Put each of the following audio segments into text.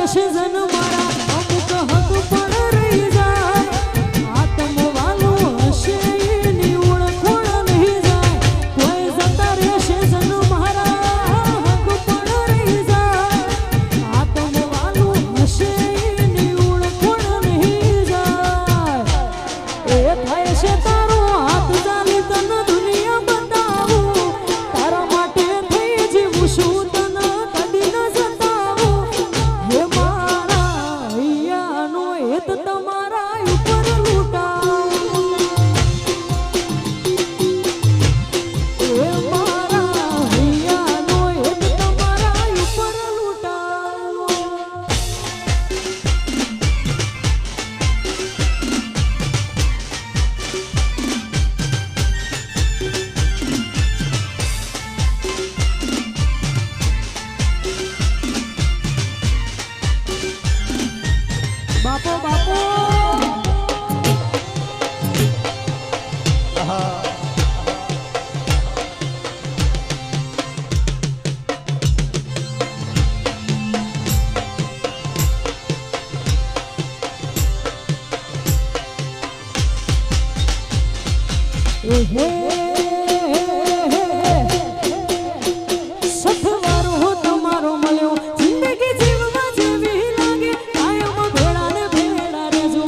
season મારા અમુક હક પણ રહી જાય આત્મ વાલો હશે એની ઓળખોળ નહીં જાય કોઈ જતા રહેશે જન મારા હક પણ રહી જાય આત્મ વાલો હશે એની ઓળખોળ નહીં જાય એ થાય છે તારો હાથ ચાલી તન દુનિયા બતાવું તારા માટે થઈ જીવું છું તને કદી ન જતાવું હે મારા હૈયાનો હેત તમારા ઉપર લૂંટાવું હે મારા હૈયાનો હેત તમારા ઉપર લૂંટાવું બાપો બાપો સથવારો તમારો મળ્યો જિંદગી જીવવા જેવી લાગે કાયમ ભેળા ને ભેળા રહેજો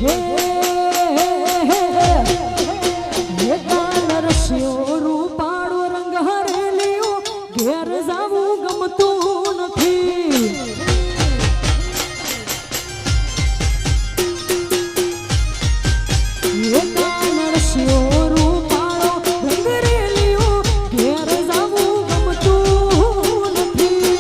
હે હે કાન રસ્યો રૂપાળો રંગ હરેલિયો ઘેર જાવું ગમતું નથી હે કાન રસ્યો રૂપાળો રંગ હરેલિયો ઘેર જાવું ગમતું નથી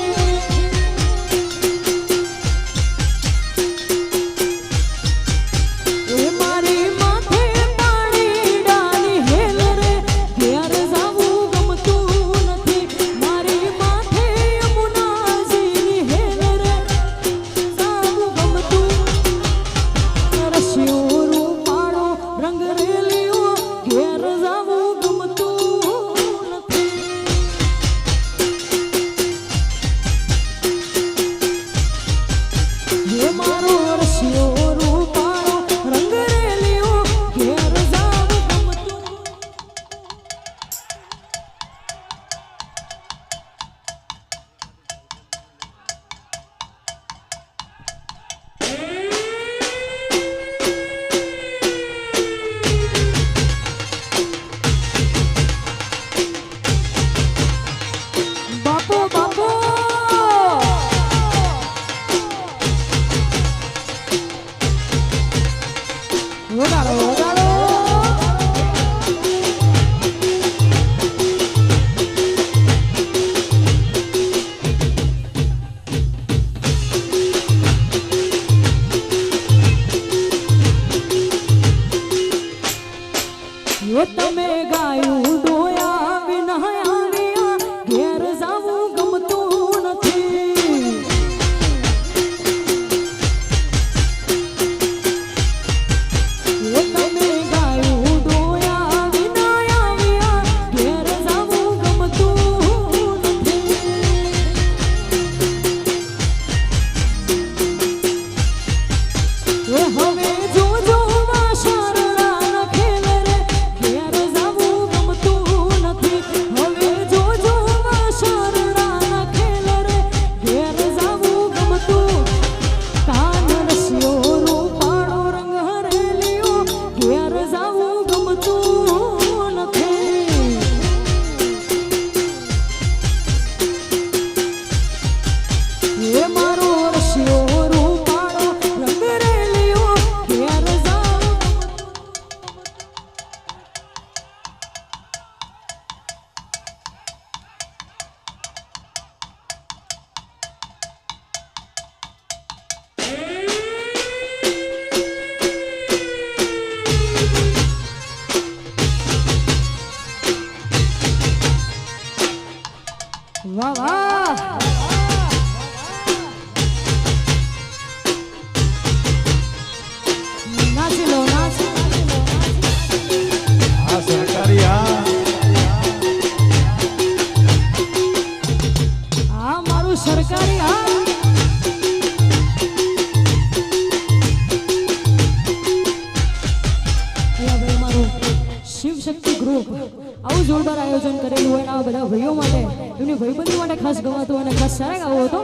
એ મારી માથે પાણી ડાલી હેલ રે ઘેર જાવું ગમતું નથી મારી માથે યમુનાજીની હેલ રે જાવું ગમતું રસ્યો રૂપાળો રંગ રેલિયો ઘેર જાવું ગમતું નથી હે મારો રસ્યો રૂપાળો રંગ રેલિયો ઘેર જાવું ગમતું બાપો બાપો વગાડો વગાડો એ તમે ગાયું ડોયા વિના આવ્યા ઘેર જાવું ગમતું નથી એ તમે ગાયું ડોયા વિના આવ્યા ઘેર જાવું ગમતું નથી એ હવે જોજો વાસરડા નખેલ રે ઘેર જાવું ગમતું નથી હવે જોજો વાસરડા નખેલ રે ઘેર જાવું ગમતું કાન રસ્યો રૂપાળો રંગ હરેલિયો ઘેર જાવું ગમતું નથી એ મારો રસ્યો રૂપાળો રંગ રેલિયો ઘેર જાવું વાહ વાહ નાચી લો નાચી આ સરકારી આ મારું સરકારી હા ભાઈ મારું શિવ શક્તિ ગ્રુપ આવું જોરદાર આયોજન કરેલું હોય અને આ બધા ભાઈઓ માટે એમની ભાઈબંધી માટે ખાસ ગવાતું અને ખાસ સારા ગાવો હતો